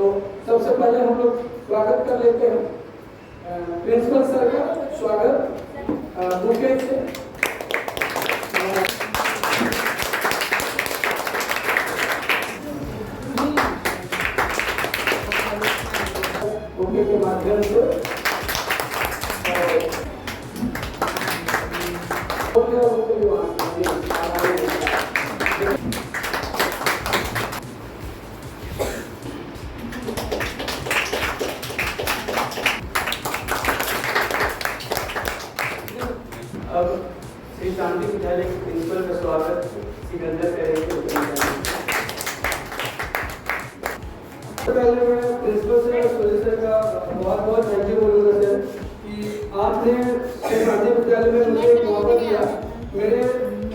सबसे पहले हम लोग स्वागत कर लेते हैं प्रिंसिपल सर का। स्वागत बुके से। बुके के माध्यम से अब श्री शांति विद्यालय के प्रिंसिपल का स्वागत सिकंदर करेंगे। पहले मैं प्रिंसिपल से सर का बहुत बहुत थैंक यू बोलूँगा सर कि आपने श्री शांति विद्यालय में मुझे एक मौका दिया। मेरे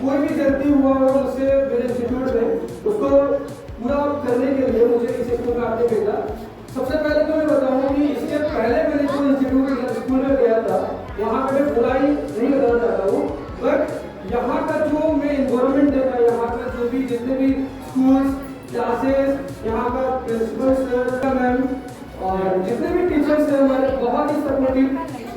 कोई भी गलती हुआ हो मुझसे मेरे इंस्टीट्यूट में उसको पूरा करने के लिए मुझे इस स्कूल में आपने भेजा। सबसे पहले तो मैं बताऊँ कि इसके पहले मैंने जो इंस्टीट्यूट स्कूल में गया था वहाँ पे मैं बुराई नहीं बताना चाहता हूँ, बट यहाँ का जो मैं इन्वायरमेंट देखा, यहाँ का जो भी जितने भी स्कूल्स क्लासेस, यहाँ का प्रिंसिपल सर मैम और जितने भी टीचर्स हैं हमारे बहुत ही सपोर्टिव,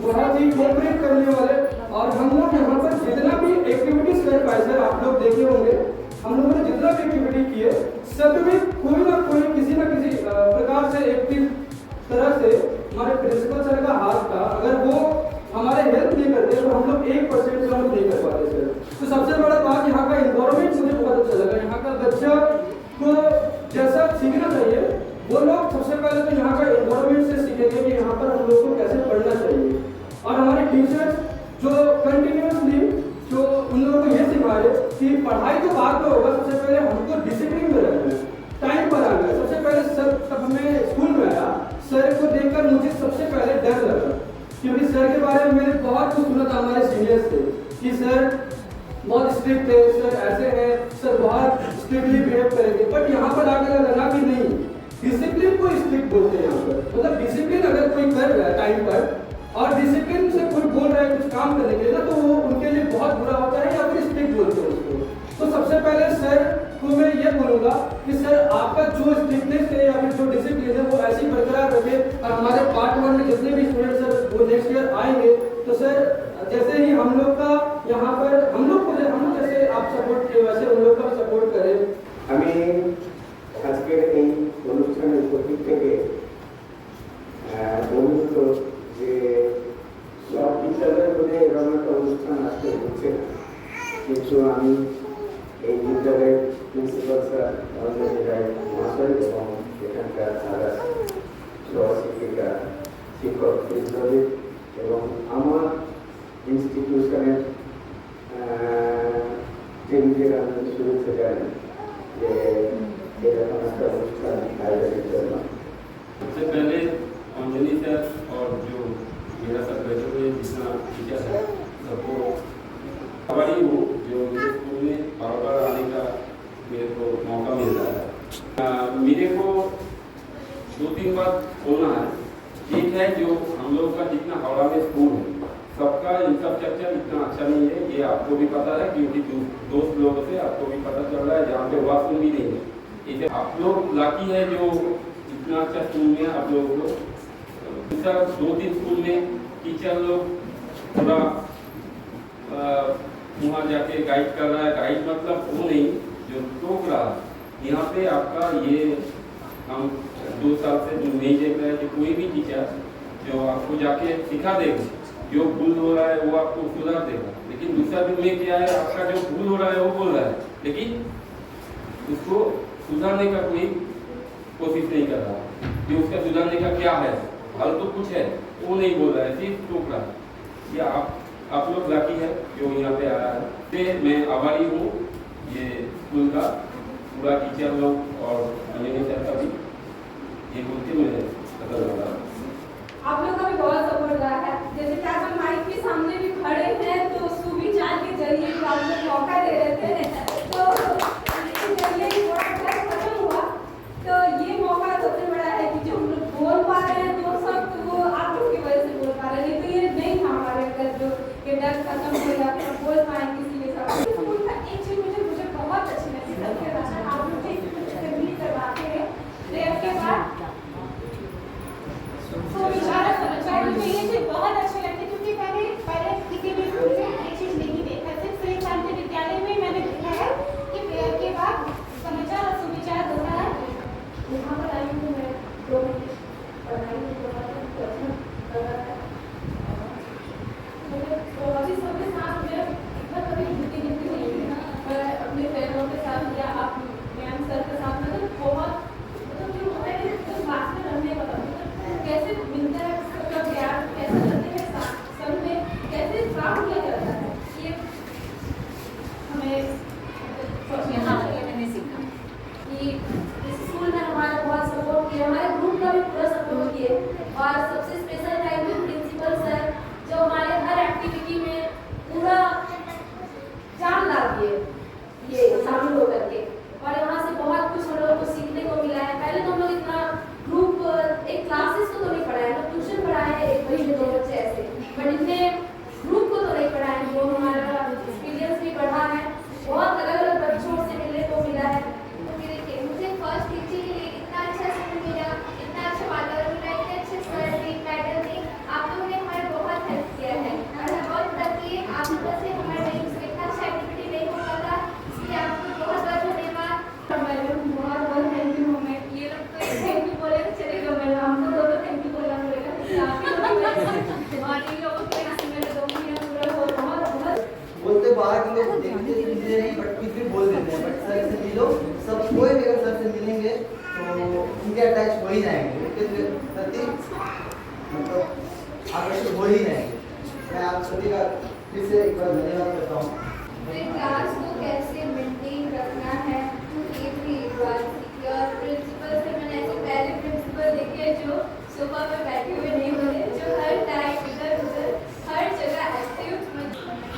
बहुत ही कोऑपरेट करने वाले। और हम लोग यहाँ पर जितना भी एक्टिविटीज कर पाए सर, आप लोग देखे होंगे हम लोगों ने जितना भी एक्टिविटी किए सब में कोई ना कोई किसी न किसी प्रकार से एक्टिव तरह से हमारे प्रिंसिपल सर का हाथ था। अगर वो हमारे हेल्प नहीं करते तो हम लोग 1% हम नहीं कर पाते सर। तो सबसे बड़ा बात यहाँ का एनवायरनमेंट मुझे बहुत अच्छा लगा। यहाँ का बच्चा को जैसा सीखना चाहिए वो लोग सबसे पहले तो यहाँ का एनवायरनमेंट से सीखेंगे कि यहाँ पर हम लोग को कैसे पढ़ना चाहिए। और हमारे टीचर्स जो कंटिन्यूसली जो उन लोगों को ये सिखा रहे कि पढ़ाई तो बाद में होगा, सबसे पहले हमको डिसिप्लिन में रहना है, टाइम पर आना है। सबसे पहले सर तब हमें स्कूल में आया, सर को देखकर मुझे सबसे पहले डर लगा क्योंकि सर के बारे में मैंने बहुत कुछ सुना था हमारे सीनियर्स से कि सर बहुत स्ट्रिक्ट है, सर ऐसे हैं, सर बहुत स्ट्रिक्टली बिहेव करेंगे। बट यहाँ पर आकर लगा कि नहीं, डिसिप्लिन को स्ट्रिक्ट बोलते हैं यहाँ पर। मतलब डिसिप्लिन अगर कोई कर रहा है टाइम पर और डिसिप्लिन से कोई बोल रहा है कुछ काम करने के लिए ना, तो वो उनके लिए बहुत बुरा होता है या फिर स्ट्रिक्ट बोलते हैं उसको। तो सबसे पहले सर को मैं ये बोलूँगा कि सर आपका जो स्ट्रिक्टनेस है या फिर जो डिसिप्लिन है वो ऐसी बरकरार रखे। और हमारे पार्ट 1 में जितने भी स्टूडेंट सर वो नेक्स्ट ईयर आएंगे तो सर जैसे ही हम लोग का यहाँ पर हम लोग जैसे आप सपोर्ट किए वैसे उन लोग का सपोर्ट करें। हमें আজকের এই অনুষ্ঠানের উপস্থিত থেকে বন্ধুত্ব যে সব বিদ্যালয়ের মধ্যে এরকম একটা অনুষ্ঠান আসতে হচ্ছে না, কিন্তু আমি এই বিদ্যালয়ের প্রিন্সিপাল স্যার মহাশয় এবং এখানকার সারা সহশিক্ষিকা শিক্ষক বৃন্দদের এবং আমার ইনস্টিটিউশনের টিমদের আমি শুভেচ্ছা জানাই যে এরকম একটা অনুষ্ঠান আয়োজনের জন্য। सबसे पहले अंजलि सर और जो मेरा सब बैठे हुए जितना टीचर है सबको हमारी वो जो मेरे स्कूल में बार बार आने का मेरे को मौका मिल रहा है। मेरे को 2-3 बात बोलना है। एक है जो हम लोग का जितना हावड़ा में स्कूल है सबका इंफ्रास्ट्रक्चर इतना अच्छा नहीं है, ये आपको भी पता है क्योंकि दोस्त लोगों से आपको भी पता चल रहा है। जहाँ पे वॉशरूम भी नहीं है, इसे आप लोग लाकी है जो इतना अच्छा स्कूल में आप लोग दूसरा 2-3 स्कूल में टीचर लोग पूरा वहाँ जाके गाइड कर रहा है। गाइड मतलब वो नहीं जो टोक रहा है। यहाँ पे आपका ये हम 2 साल से जो नहीं देख रहे हैं कि कोई भी टीचर जो आपको जाके सिखा देगा, जो भूल हो रहा है वो आपको सुधार देगा। लेकिन दूसरा दिन में क्या है, आपका जो भूल हो रहा है वो बोल रहा है लेकिन उसको सुधारने का कोई कोशिश नहीं कर रहा कि उसका सुधारने का क्या है, हल तो कुछ है वो नहीं बोल रहा है, सिर्फ टोक रहा है। ये आप लोग लाकी है जो यहाँ पे आया है। तो मैं आभारी हूँ ये स्कूल का पूरा टीचर लोग और अंजलि सर का भी। ये बोलते मैं खत्म हो रहा। आप लोग का भी बहुत सपोर्ट रहा है। जैसे कि आप माइक के सामने भी खड़े हैं तो सुविचार के जरिए आप लोग मौका दे रहे थे तो ये थोड़ा खत्म हुआ। तो ये मौका सबसे बड़ा है कि जो हम लोग बोल पा रहे हैं तो सब तो वो आप लोग की वजह से बोल पा रहे हैं, नहीं तो ये नहीं था हमारे अंदर जो ये डर खत्म हो या फिर बोल पाए किसी के साथ। स्कूल का एक चीज मुझे बहुत अच्छी लगी, सबके साथ आप लोग करवाते हैं। प्रेयर के बाद और सबसे special thank you principal sir, जो हमारे हर एक्टिविटी में पूरा जान ला दिए ये शामिल होकर के। और यहाँ से बहुत कुछ हम लोगों को सीखने को मिला है। पहले तो हम लोग इतना ग्रुप एक क्लासेस को तो नहीं पढ़ाए, तो ट्यूशन पढ़ाए हैं एक बच्चे दो बच्चे ऐसे, बट इतने ग्रुप को तो नहीं पढ़ाए। जो हमारा एक्सपीरियंस भी बढ़ा है, बहुत अलग अलग बच्चों से मिलने को मिला है। तो देखिए मुझे फर्स्ट टीचिंग के लिए इतना अच्छा स्कूल मिला, इतना अच्छा वातावरण मिला, इतने अच्छे सर थे, मैडम थे, आप लोगों ने हमारी बहुत हेल्प किया है और हमें बहुत मदद की है। आप लोगों से हमारे इतना अच्छा एक्टिविटी नहीं हो पाता, इसलिए आपको बहुत बहुत धन्यवाद। बहुत बहुत थैंक यू हमें। ये लोग तो थैंक यू बोले तो चलेगा, मैंने हमको दोनों थैंक यू बोलना पड़ेगा। आप ही लोग और इन लोगों के यहाँ से मेरे 2 महीना पूरा हो, बहुत बहुत बोलते बाहर के लोग देखते चीजें नहीं, बट फिर भी बोल देते हैं। बट सर से मिलो, सब कोई भी अगर सर से मिलेंगे तो उनके अटैच हो ही जाएंगे, उनके प्रति मतलब आकर्षित हो ही जाएंगे। मैं आप सभी का फिर से एक बार धन्यवाद करता हूँ। फिर क्लास को कैसे मेंटेन रखना है ये भी एक बार सीखी। और प्रिंसिपल से मैंने ऐसे पहले प्रिंसिपल देखे जो सोफा पे बैठे हुए नहीं होते, जो हर टाइम इधर उधर हर जगह एक्टिव।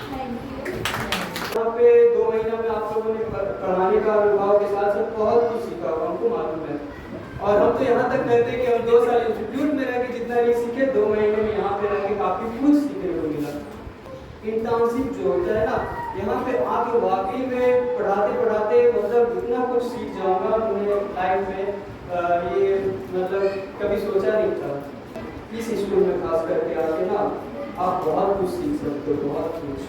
Thank you. यहाँ पे 2 महीना में आप लोगों ने पढ़ाने का अनुभव के साथ साथ बहुत कुछ सीखा होगा, हमको मालूम है। और हम तो यहाँ तक कहते हैं कि हम 2 साल इंस्टीट्यूट में रह के जितना नहीं सीखे, 2 महीने में यहाँ पे रह के काफी कुछ सीखने को मिला। इंटर्नशिप जो होता है ना, यहाँ पे आके वाकई में पढ़ाते पढ़ाते मतलब इतना कुछ सीख जाऊंगा, मैंने लाइफ में ये मतलब कभी सोचा नहीं था। इस स्कूल में खास करके आके ना आप बहुत कुछ सीख सकते हो, बहुत कुछ।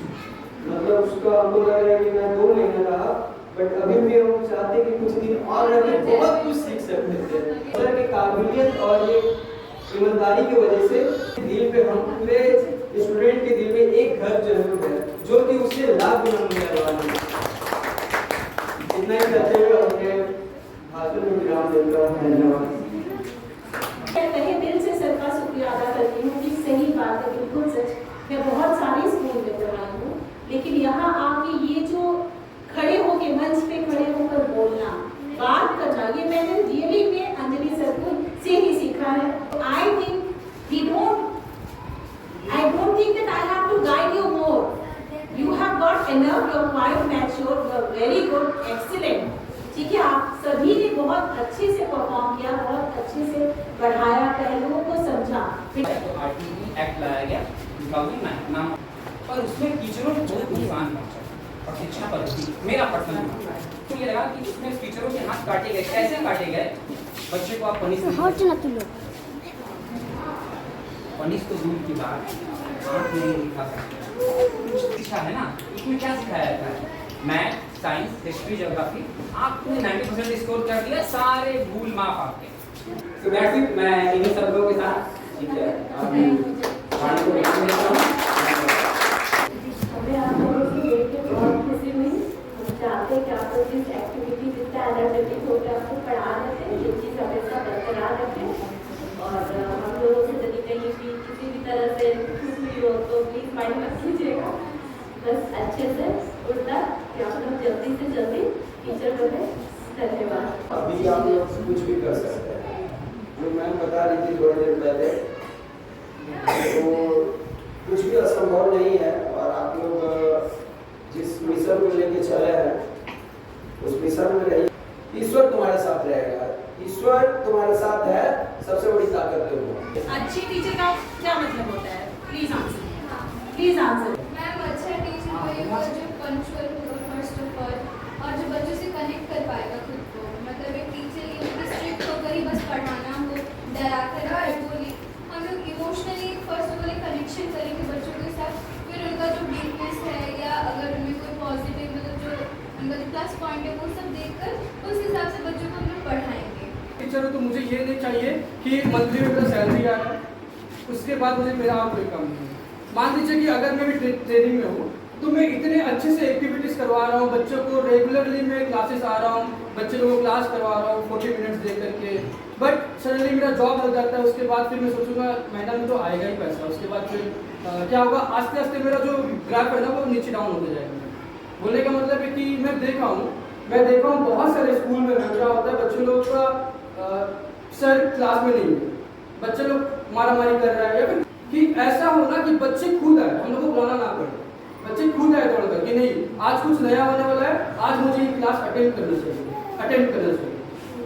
मतलब उसका हमको लग रहा है कि मैं 2 महीने रहा, बट अभी भी हम चाहते कि कुछ दिन और रह के बहुत कुछ सीख सकते थे। सर की काबिलियत और ये ईमानदारी की वजह से दिल पे हम पूरे स्टूडेंट के दिल में एक घर जरूर है, जो कि उससे लाभ गुना मिलने वाला है। इतना ही कहते हुए अपने भाषण में विराम देता हूँ। धन्यवाद। मैं तहे दिल से सर का शुक्रिया अदा करती हूँ कि सही बात है, बिल्कुल सच। मैं बहुत सारे स्कूल में पढ़ाई हूँ, लेकिन यहाँ आके ये जो खड़े होके मंच पे खड़े होकर बोलना, बात करना, ये मैंने रियली में अंजलि सर को से ही सीखा है। I think I don't think that I have to guide you more. You have got enough. You are quite mature. You are very good, excellent. ठीक है, आप सभी ने बहुत अच्छे से परफॉर्म किया, बहुत अच्छे से पढ़ाया, पहलुओं को समझा। तो RTE एक्ट लाया गया 2009 नाम, पर उसमें टीचरों को बहुत नुकसान पहुंचा और शिक्षा पद्धति मेरा पर्सनल मानना है। तो ये लगा कि इसमें टीचरों के हाथ काटे गए। कैसे काटे गए? बच्चे को आप पनिश तो दूर की बात, आँख नहीं दिखा सकते। शिक्षा है ना, इसमें क्या सिखाया जाता है? Math, science, history, geography. आपने 90% स्कोर कर दिया, सारे भूल माफ आपके। तो दैट्स इट। मैं इन्हीं शब्दों के साथ ठीक है वाणी को विराम देता हूँ। हमें आप लोगों से देख के बहुत खुशी हुई। हम चाहते हैं कि आप लोग जिस एक्टिविटी जितना एनर्जेटिक होकर आपको पढ़ा रहे थे, ये चीज़ हमेशा बरकरार रखें। और हम लोगों से यदि कहीं भी किसी भी तरह से कुछ भी हो तो प्लीज़ माइंड मत कीजिएगा। बस अच्छे से उड़ता कि आप लोग जल्दी से जल्दी टीचर बने। धन्यवाद। अभी आप लोग कुछ भी कर सकते हैं। जो मैम बता रही थी थोड़ी देर पहले, तो कुछ भी असंभव नहीं है। और आप लोग जिस मिशन को लेके चले हैं, उस मिशन में रहिए। ईश्वर तुम्हारे साथ रहेगा, ईश्वर तुम्हारे साथ है, सबसे बड़ी ताकत है वो। अच्छी टीचर का क्या मतलब होता है? Please answer. Please answer. Ma'am अच्छा टीचर होगा जो पंक्चुअल होगा फर्स्ट ऑफ ऑल, और जो बच्चों से कनेक्ट कर पाएगा खुद को। मतलब एक टीचर ये होगी स्ट्रिक्ट होकर ही बस पढ़ाना हो, डरा कर बोली। हम लोग इमोशनली फर्स्ट ऑफ ऑल एक कनेक्शन करेंगे बच्चों के साथ, फिर उनका जो वीकनेस है या अगर उनमें कोई पॉजिटिव मतलब जो उनका जो प्लस पॉइंट है वो सब देखकर उस हिसाब से बच्चों को हम लोग पढ़ाएंगे। टीचर तो मुझे ये नहीं चाहिए कि मंथली में मेरा सैलरी आ रहा है, उसके बाद मुझे मेरा और कोई काम नहीं है। मान लीजिए कि अगर मैं भी ट्रेनिंग में हूँ, तो मैं इतने अच्छे से एक्टिविटीज़ करवा रहा हूँ, बच्चों को रेगुलरली मैं क्लासेस आ रहा हूँ, बच्चे लोगों को क्लास करवा रहा हूँ 40 मिनट्स दे करके। बट सडनली मेरा जॉब लग जाता है, उसके बाद फिर मैं सोचूंगा महीना में तो आएगा ही पैसा, उसके बाद फिर क्या होगा, आस्ते आस्ते मेरा जो ग्राफ है ना वो नीचे डाउन होते जाएगा। बोलने का मतलब है कि मैं देखा हूँ बहुत सारे स्कूल में क्या होता है, बच्चे लोग का सर क्लास में नहीं है, बच्चे लोग मारामारी कर रहे हैं, या फिर कि ऐसा हो ना कि बच्चे खुद आए, हम लोग को बुलाना ना पड़े, बच्चे खुद आए दौड़ कर कि नहीं आज कुछ नया होने वाला है, आज मुझे ये क्लास अटेंड करना चाहिए।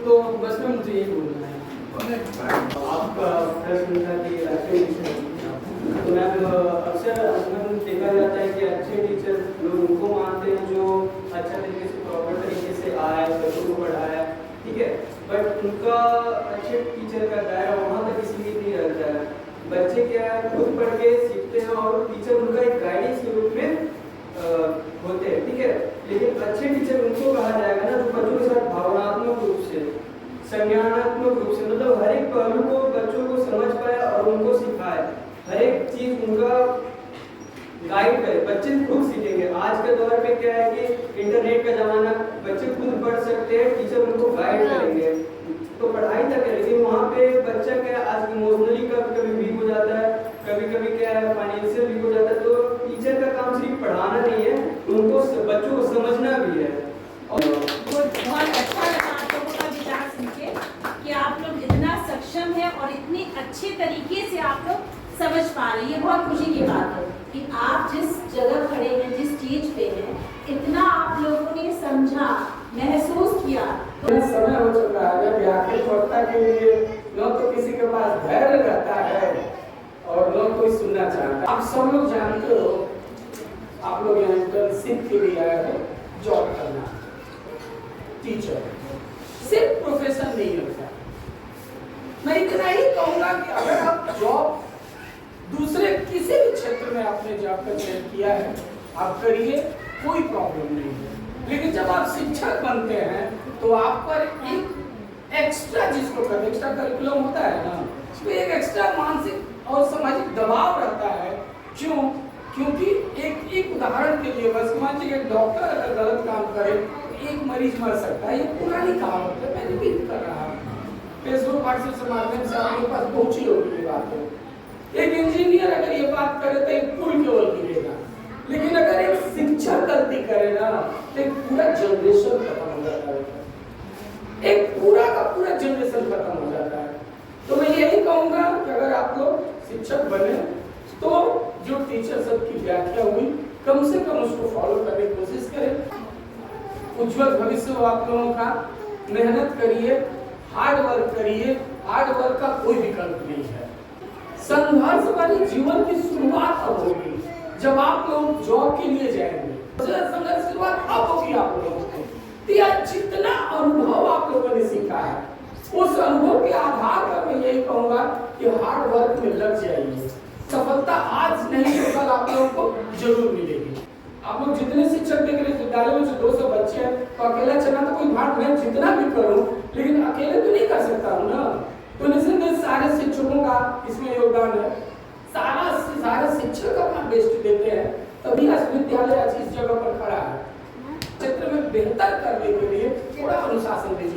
तो बस में मुझे यही बोलना है। आपका प्रश्न था कि अच्छे टीचर, तो मैम अक्सर देखा जाता है कि अच्छे टीचर लोग उनको मानते हैं जो अच्छा तरीके से प्रॉपर तरीके से आए, बच्चों को पढ़ाया, ठीक है, बट उनका अच्छे टीचर का दायरा वहाँ तक इसलिए नहीं रहता है। बच्चे क्या है खुद पढ़ के सीखते हैं और टीचर उनका एक गाइडेंस के रूप में होते हैं, ठीक है, लेकिन अच्छे टीचर उनको कहा जाएगा ना जो बच्चों के साथ भावनात्मक रूप से, संज्ञानात्मक रूप से, मतलब हर एक पहलू को बच्चों को समझ पाए और उनको सिखाए, हर एक चीज उनका गाइड करे, बच्चे खुद सीखेंगे। आज के दौर पे क्या है कि इंटरनेट का जमाना, बच्चे खुद पढ़ सकते हैं, टीचर उनको गाइड करेंगे तो पढ़ाई तक है, लेकिन वहाँ पे बच्चा क्या आज इमोशनली कभी वीक हो जाता है, कभी क्या है फाइनेंशियल वीक हो जाता है, तो टीचर का काम सिर्फ पढ़ाना नहीं है, उनको बच्चों को समझना भी है। और बहुत अच्छा लगा आप लोगों का विचार सुन के कि आप लोग इतना सक्षम है और इतने अच्छे तरीके से आप लोग समझ पा रहे हैं। ये बहुत खुशी की बात है कि आप जिस जगह खड़े हैं, जिस स्टेज पे हैं, इतना आप लोगों ने समझा, महसूस किया। समय हो चुका है जब व्याख्याता के लिए न तो किसी के पास धैर्य रहता है और न कोई सुनना चाहता है। आप सब लोग जानते हो, आप लोग यहाँ इंटर्नशिप के लिए आए हो जॉब करना, टीचर सिर्फ प्रोफेशन नहीं होता। मैं इतना ही कहूँगा कि अगर आप जॉब दूसरे किसी भी क्षेत्र में आपने जॉब का चयन किया है, आप करिए, कोई प्रॉब्लम नहीं है, लेकिन जब आप शिक्षक बनते हैं तो आप पर एक एक्स्ट्रा, जिसको कहते हैं एक्स्ट्रा करिकुलम होता है ना, तो एक एक्स्ट्रा मानसिक और सामाजिक दबाव रहता है। क्यों? क्योंकि एक उदाहरण के लिए बस मान लीजिए एक डॉक्टर अगर गलत काम करे तो एक मरीज मर सकता है, ये पुरानी कहावत है, मैं रिपीट कर रहा हूँ, फेसबुक व्हाट्सएप से माध्यम से आपके पास पहुंची होगी ये बात है। एक इंजीनियर अगर ये बात करे तो एक पुल केवल गिरेगा, लेकिन अगर एक शिक्षक गलती करे ना तो एक पूरा जनरेशन खत्म हो जाता है, एक पूरा का पूरा जनरेशन खत्म हो जाता है। तो मैं यही कहूंगा कि अगर आप लोग शिक्षक बने तो जो टीचर सब की व्याख्या हुई कम से कम उसको फॉलो करने की कोशिश करें। उज्जवल भविष्य हो आप लोगों का, मेहनत करिए, हार्ड वर्क करिए, हार्ड वर्क का कोई विकल्प नहीं है। संघर्ष वाली जीवन की शुरुआत अब होगी जब आप लोग जॉब के लिए जाएंगे, संघर्ष की शुरुआत अब होगी आप लोगों को। जितना अनुभव आप लोगों ने सीखा है उस अनुभव के आधार पर मैं यही कहूंगा कि हार्ड वर्क में लग जाइए, सफलता आज नहीं तो कल आप लोगों को जरूर मिलेगी। आप लोग जितने शिक्षक देख रहे हैं विद्यालय में जो 200 बच्चे हैं तो अकेला चलना तो कोई भाग, मैं जितना भी करूं लेकिन अकेले तो नहीं कर सकता हूं ना, तो निसंदेह सारे शिक्षकों का इसमें योगदान है, सारे शिक्षक अपना बेस्ट देते हैं, तभी आज विद्यालय आज इस जगह पर खड़ा है। क्षेत्र में बेहतर करने के लिए थोड़ा अनुशासन दीजिए।